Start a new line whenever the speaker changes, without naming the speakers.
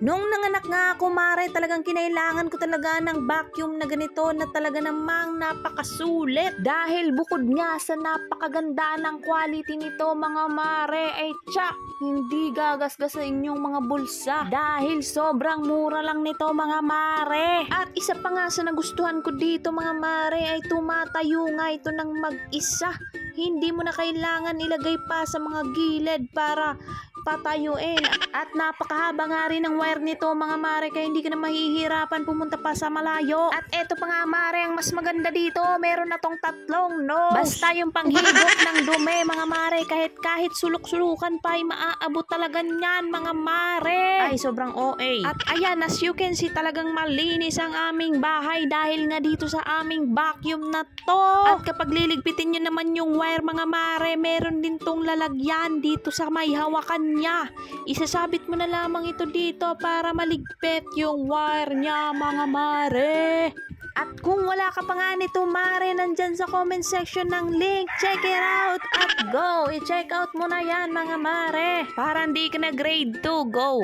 Nung nanganak nga ako, mare, talagang kinailangan ko talaga ng vacuum na ganito na talaga namang napakasulit. Dahil bukod nga sa napakaganda ng quality nito, mga mare, ay tsak, hindi gagasgas sa inyong mga bulsa. Dahil sobrang mura lang nito, mga mare. At isa pa nga sa nagustuhan ko dito, mga mare, ay tumatayo nga ito ng mag-isa. Hindi mo na kailangan ilagay pa sa mga gilid para patayuin. At napakahaba nga rin ng wire nito, mga mare, kaya hindi ka na mahihirapan pumunta pa sa malayo. At eto pa nga, mare, ang mas maganda dito, meron na tong tatlong nose. Basta yung panghigop ng dumi, mga mare, kahit sulok-sulukan pa ay maaabot talaga niyan, mga mare. Ay, sobrang OA. At ayan, as you can see, talagang malinis ang aming bahay dahil nga dito sa aming vacuum na to. At kapag liligpitin nyo naman yung wire, mga mare, meron din tong lalagyan dito sa may hawakan niya. Isasabit mo na lamang ito dito para maligpit yung wire niya, mga mare. At kung wala ka pa nga nito, mare, nandyan sa comment section ng link. Check it out at go! I-check out mo na yan, mga mare. Para hindi ka na grade 2, go!